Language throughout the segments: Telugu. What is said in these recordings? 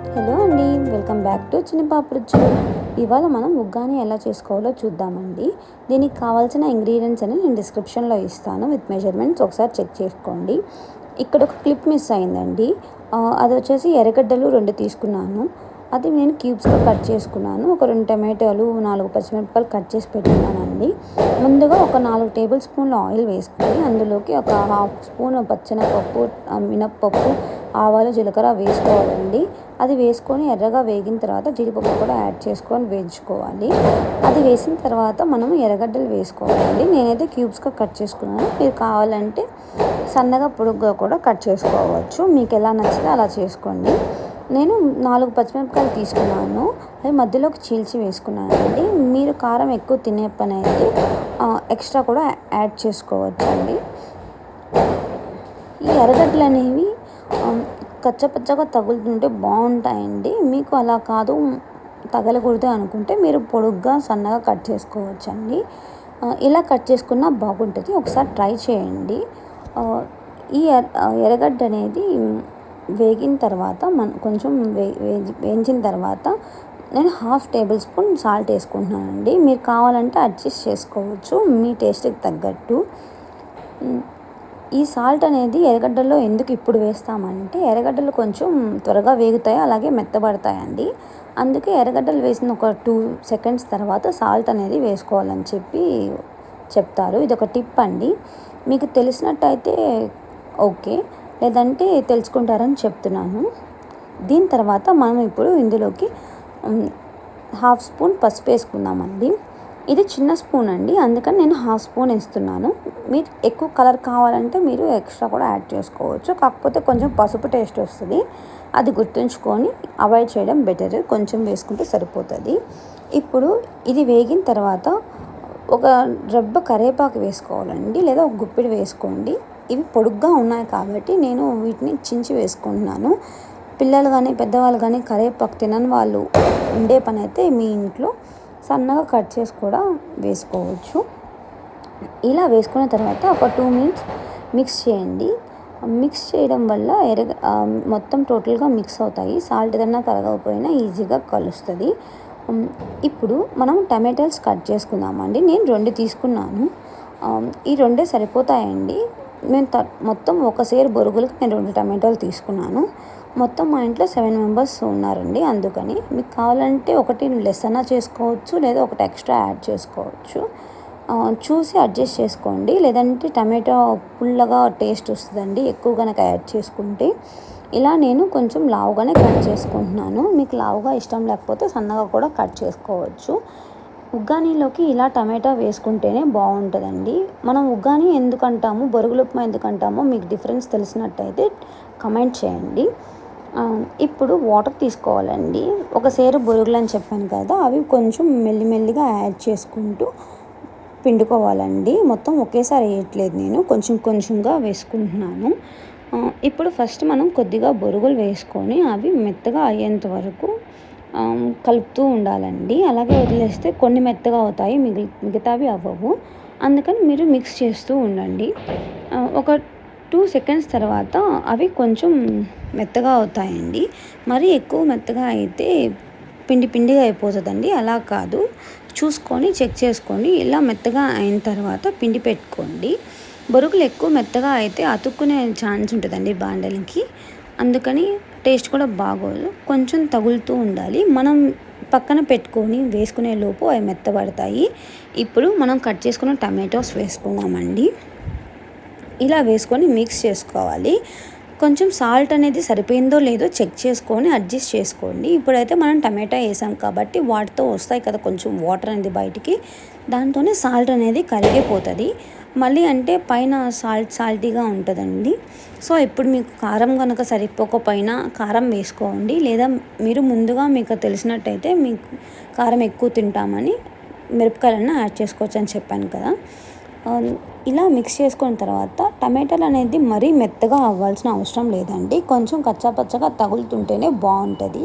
హలో అండి, వెల్కమ్ బ్యాక్ టు చిన్న పాపరుచులు. ఇవాళ మనం ఉగ్గాని ఎలా చేసుకోవాలో చూద్దామండి. దీనికి కావాల్సిన ఇంగ్రీడియంట్స్ అని నేను డిస్క్రిప్షన్లో ఇస్తాను విత్ మెజర్మెంట్స్, ఒకసారి చెక్ చేసుకోండి. ఇక్కడ ఒక క్లిప్ మిస్ అయిందండి. అది వచ్చేసి ఎర్రగడ్డలు 2 తీసుకున్నాను. అది నేను క్యూబ్స్గా కట్ చేసుకున్నాను. ఒక 2 టమాటాలు, 4 పచ్చిమిరపకాయలు కట్ చేసి పెట్టుకున్నానండి. ముందుగా ఒక 4 టేబుల్ స్పూన్ల ఆయిల్ వేసుకొని అందులోకి ఒక హాఫ్ స్పూన్ పచ్చెనపప్పు, మినప్పప్పు, ఆవాలు, జీలకర్ర వేసుకోవాలండి. అది వేసుకొని ఎర్రగా వేగిన తర్వాత జీడిపప్పు కూడా యాడ్ చేసుకొని వేయించుకోవాలి. అది వేసిన తర్వాత మనం ఎర్రగడ్డలు వేసుకోవాలండి. నేనైతే క్యూబ్స్గా కట్ చేసుకున్నాను. మీరు కావాలంటే సన్నగా పొడుగ్గా కూడా కట్ చేసుకోవచ్చు. మీకు ఎలా నచ్చితే అలా చేసుకోండి. నేను 4 పచ్చిమిరపకాయలు తీసుకున్నాను. అవి మధ్యలోకి చీల్చి వేసుకున్నానండి. మీరు కారం ఎక్కువ తినే పని అయితే ఎక్స్ట్రా కూడా యాడ్ చేసుకోవచ్చండి. ఈ ఎర్రగడ్డలు అనేవి కచ్చపచ్చగా తగులుతుంటే బాగుంటాయండి. మీకు అలా కాదు, తగలకూడదు అనుకుంటే మీరు పొడుగ్గా సన్నగా కట్ చేసుకోవచ్చండి. ఇలా కట్ చేసుకున్నా బాగుంటుంది. ఒకసారి ట్రై చేయండి. ఈ ఎర్రగడ్డ అనేది వేగిన తర్వాత కొంచెం వేయించిన తర్వాత నేను హాఫ్ టేబుల్ స్పూన్ సాల్ట్ వేసుకుంటున్నానండి. మీరు కావాలంటే అడ్జస్ట్ చేసుకోవచ్చు మీ టేస్ట్కి తగ్గట్టు. ఈ సాల్ట్ అనేది ఎర్రగడ్డల్లో ఎందుకు ఇప్పుడు వేస్తామంటే ఎర్రగడ్డలు కొంచెం త్వరగా వేగుతాయి, అలాగే మెత్తబడతాయండి. అందుకే ఎర్రగడ్డలు వేసిన ఒక 2 సెకండ్స్ తర్వాత సాల్ట్ అనేది వేసుకోవాలని చెప్తారు. ఇది ఒక టిప్ అండి. మీకు తెలిసినట్టయితే ఓకే, లేదంటే తెలుసుకుంటారని చెప్తున్నాను. దీని తర్వాత మనం ఇప్పుడు ఇందులోకి హాఫ్ స్పూన్ పసుపు వేసుకుందామండి. ఇది చిన్న స్పూన్ అండి, అందుకని నేను హాఫ్ స్పూన్ వేస్తున్నాను. మీరు ఎక్కువ కలర్ కావాలంటే మీరు ఎక్స్ట్రా కూడా యాడ్ చేసుకోవచ్చు. కాకపోతే కొంచెం పసుపు టేస్ట్ వస్తుంది, అది గుర్తుంచుకొని అవాయిడ్ చేయడం బెటర్. కొంచెం వేసుకుంటే సరిపోతుంది. ఇప్పుడు ఇది వేగిన తర్వాత ఒక రెబ్బ కరివేపాకు వేసుకోవాలండి, లేదా ఒక గుప్పిడి వేసుకోండి. ఇవి పొడుగ్గా ఉన్నాయి కాబట్టి నేను వీటిని చించి వేసుకుంటున్నాను. పిల్లలు కానీ పెద్దవాళ్ళు కానీ కరివేపాకు తినని వాళ్ళు ఉండే పని అయితే మీ ఇంట్లో సన్నగా కట్ చేసి కూడా వేసుకోవచ్చు. ఇలా వేసుకున్న తర్వాత ఒక 2 మినిట్స్ మిక్స్ చేయండి. మిక్స్ చేయడం వల్ల మొత్తం టోటల్గా మిక్స్ అవుతాయి. సాల్ట్ ఏదన్నా కరగకపోయినా ఈజీగా కలుస్తుంది. ఇప్పుడు మనం టమాటాస్ కట్ చేసుకుందామండి. నేను 2 తీసుకున్నాను. ఈ 2 సరిపోతాయండి. నేను మొత్తం ఒక సేరు బొరుగులకి నేను 2 టమాటాలు తీసుకున్నాను. మొత్తం మా ఇంట్లో 7 మెంబర్స్ ఉన్నారండి. అందుకని మీకు కావాలంటే ఒకటి లెస్ అన్నా చేసుకోవచ్చు, లేదా ఒకటి ఎక్స్ట్రా యాడ్ చేసుకోవచ్చు. చూసి అడ్జస్ట్ చేసుకోండి. లేదంటే టమాటో పుల్లగా టేస్ట్ వస్తుందండి ఎక్కువ కనుక యాడ్ చేసుకుంటే. ఇలా నేను కొంచెం లావుగానే కట్ చేసుకుంటున్నాను. మీకు లావుగా ఇష్టం లేకపోతే సన్నగా కూడా కట్ చేసుకోవచ్చు. ఉగ్గానీలోకి ఇలా టమాటా వేసుకుంటేనే బాగుంటుందండి. మనం ఉగ్గాని ఎందుకంటాము, బొరుగుల ఉప్మా ఎందుకంటామో మీకు డిఫరెన్స్ తెలిసినట్టయితే కమెంట్ చేయండి. ఇప్పుడు వాటర్ తీసుకోవాలండి. ఒక సేరు బొరుగులు అని చెప్పాను కదా, అవి కొంచెం మెల్లిమెల్లిగా యాడ్ చేసుకుంటూ పిండుకోవాలండి. మొత్తం ఒకేసారి వేయట్లేదు, నేను కొంచెం కొంచెంగా వేసుకుంటున్నాను. ఇప్పుడు ఫస్ట్ మనం కొద్దిగా బొరుగులు వేసుకొని అవి మెత్తగా అయ్యేంత వరకు కలుపుతూ ఉండాలండి. అలాగే వదిలేస్తే కొన్ని మెత్తగా అవుతాయి, మిగతావి అవ్వవు. అందుకని మీరు మిక్స్ చేస్తూ ఉండండి. ఒక 2 సెకండ్స్ తర్వాత అవి కొంచెం మెత్తగా అవుతాయండి. మరీ ఎక్కువ మెత్తగా అయితే పిండిగా అయిపోతుందండి. అలా కాదు, చూసుకొని చెక్ చేసుకొని ఇలా మెత్తగా అయిన తర్వాత పిండి పెట్టుకోండి. బొరుగులు ఎక్కువ మెత్తగా అయితే అతుక్కునే ఛాన్స్ ఉంటుందండి బాండలకి. అందుకని టేస్ట్ కూడా బాగోదు. కొంచెం తగులుతూ ఉండాలి. మనం పక్కన పెట్టుకొని వేసుకునే లోపు అవి మెత్తబడతాయి. ఇప్పుడు మనం కట్ చేసుకున్న టమాటోస్ వేసుకున్నామండి. ఇలా వేసుకొని మిక్స్ చేసుకోవాలి. కొంచెం సాల్ట్ అనేది సరిపోయిందో లేదో చెక్ చేసుకొని అడ్జస్ట్ చేసుకోండి. ఇప్పుడైతే మనం టమాటా వేసాం కాబట్టి వాటితో వస్తాయి కదా కొంచెం వాటర్ అనేది బయటికి, దాంతోనే సాల్ట్ అనేది కరిగిపోతుంది. మళ్ళీ అంటే పైన సాల్టీగా ఉంటుందండి. సో ఇప్పుడు మీకు కారం కనుక సరిపోకపోయినా కారం వేసుకోండి, లేదా మీరు ముందుగా మీకు తెలిసినట్టయితే మీకు కారం ఎక్కువ తింటామని మిరపకాయలన్నా యాడ్ చేసుకోవచ్చు అని చెప్పాను కదా. ఇలా మిక్స్ చేసుకున్న తర్వాత టమాటాలు అనేది మరీ మెత్తగా అవ్వాల్సిన అవసరం లేదండి. కొంచెం కచ్చాపచ్చగా తగులుతుంటేనే బాగుంటుంది.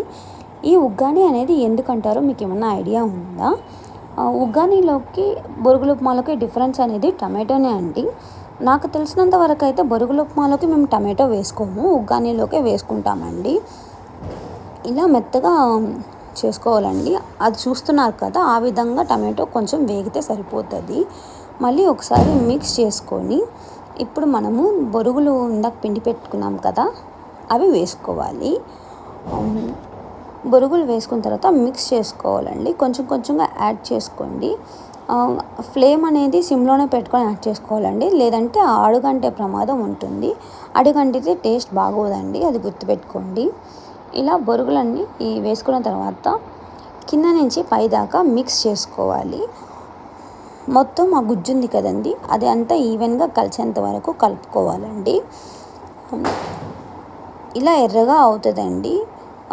ఈ ఉగ్గాని అనేది ఎందుకంటారో మీకు ఏమన్నా ఐడియా ఉందా? ఉగ్గానీలోకి బొరుగుల ఉప్మాలోకి డిఫరెన్స్ అనేది టమాటోనే అండి. నాకు తెలిసినంత వరకు అయితే బొరుగుల ఉప్మాలోకి మేము టమాటో వేసుకోము, ఉగ్గానీలోకే వేసుకుంటామండి. ఇలా మెత్తగా చేసుకోవాలండి. అది చూస్తున్నారు కదా, ఆ విధంగా టమాటో కొంచెం వేగితే సరిపోతుంది. మళ్ళీ ఒకసారి మిక్స్ చేసుకొని ఇప్పుడు మనము బొరుగులు ఇందాక పిండి పెట్టుకున్నాం కదా, అవి వేసుకోవాలి. బొరుగులు వేసుకున్న తర్వాత మిక్స్ చేసుకోవాలండి. కొంచెం కొంచెంగా యాడ్ చేసుకోండి. ఫ్లేమ్ అనేది సిమ్లోనే పెట్టుకొని యాడ్ చేసుకోవాలండి, లేదంటే అడుగంటే ప్రమాదం ఉంటుంది. అడుగంటితే టేస్ట్ బాగోదండి, అది గుర్తుపెట్టుకోండి. ఇలా బొరుగులన్నీ వేసుకున్న తర్వాత కింద నుంచి పైదాకా మిక్స్ చేసుకోవాలి. మొత్తం ఆ గుజ్జు ఉంది కదండి, అది అంతా ఈవెన్గా కలిసేంత వరకు కలుపుకోవాలండి. ఇలా ఎర్రగా అవుతుందండి.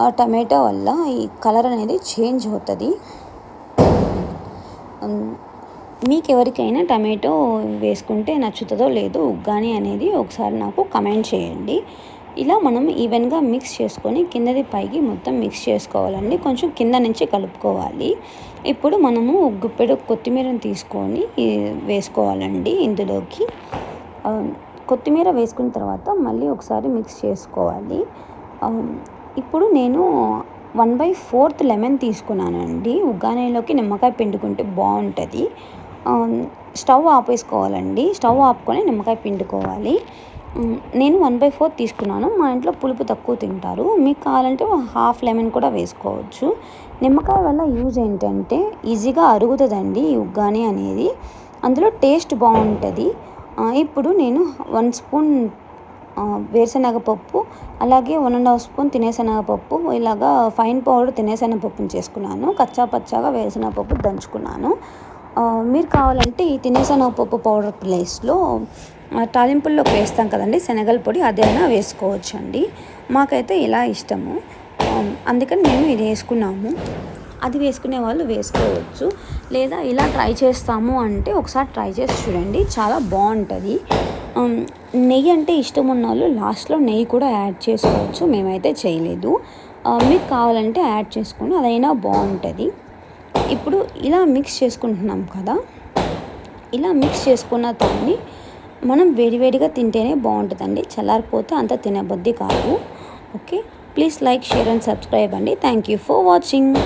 ఆ టమాటో వల్ల ఈ కలర్ అనేది చేంజ్ అవుతుంది. మీకు ఎవరికైనా టమాటో వేసుకుంటే నచ్చుతుందో లేదో ఉగ్గాని అనేది ఒకసారి నాకు కమెంట్ చేయండి. ఇలా మనం ఈవెన్గా మిక్స్ చేసుకొని కిందది పైకి మొత్తం మిక్స్ చేసుకోవాలండి. కొంచెం కింద నుంచి కలుపుకోవాలి. ఇప్పుడు మనము గుప్పెడు కొత్తిమీరని తీసుకొని వేసుకోవాలండి ఇందులోకి. కొత్తిమీర వేసుకున్న తర్వాత మళ్ళీ ఒకసారి మిక్స్ చేసుకోవాలి. ఇప్పుడు నేను 1/4 లెమన్ తీసుకున్నానండి. ఉగ్గానీలోకి నిమ్మకాయ పిండుకుంటే బాగుంటుంది. స్టవ్ ఆపేసుకోవాలండి. స్టవ్ ఆపుకొని నిమ్మకాయ పిండుకోవాలి. నేను 1/4 తీసుకున్నాను. మా ఇంట్లో పులుపు తక్కువ తింటారు. మీకు కావాలంటే 1/2 లెమన్ కూడా వేసుకోవచ్చు. నిమ్మకాయ వల్ల యూజ్ ఏంటంటే ఈజీగా అరుగుతుందండి ఈ ఉగ్గాని అనేది. అందులో టేస్ట్ బాగుంటుంది. ఇప్పుడు నేను 1 స్పూన్ వేరుశనగపప్పు, అలాగే 1.5 స్పూన్ తినేశనగపప్పు, ఇలాగా ఫైన్ పౌడర్ తినేశనగపప్పుని చేసుకున్నాను. కచ్చా పచ్చాగా వేరుశనగపప్పు దంచుకున్నాను. మీరు కావాలంటే ఈ తినేశనగపప్పు పౌడర్ ప్లేస్లో తాలింపుల్లోకి వేస్తాం కదండి శనగల పొడి, అదైనా వేసుకోవచ్చు అండి. మాకైతే ఇలా ఇష్టము, అందుకని మేము ఇది వేసుకున్నాము. అది వేసుకునే వాళ్ళు వేసుకోవచ్చు, లేదా ఇలా ట్రై చేస్తాము అంటే ఒకసారి ట్రై చేసి చూడండి, చాలా బాగుంటుంది. నెయ్యి అంటే ఇష్టం ఉన్న వాళ్ళు లాస్ట్లో నెయ్యి కూడా యాడ్ చేసుకోవచ్చు. మేమైతే చేయలేదు. మీకు కావాలంటే యాడ్ చేసుకొని అదైనా బాగుంటుంది. ఇప్పుడు ఇలా మిక్స్ చేసుకుంటున్నాం కదా, ఇలా మిక్స్ చేసుకున్న దాన్ని మనం వేడివేడిగా తింటేనే బాగుంటుందండి. చల్లారిపోతే అంత తినబుద్ధి కాదు. Okay, please like, share and subscribe అండి. Thank you for watching.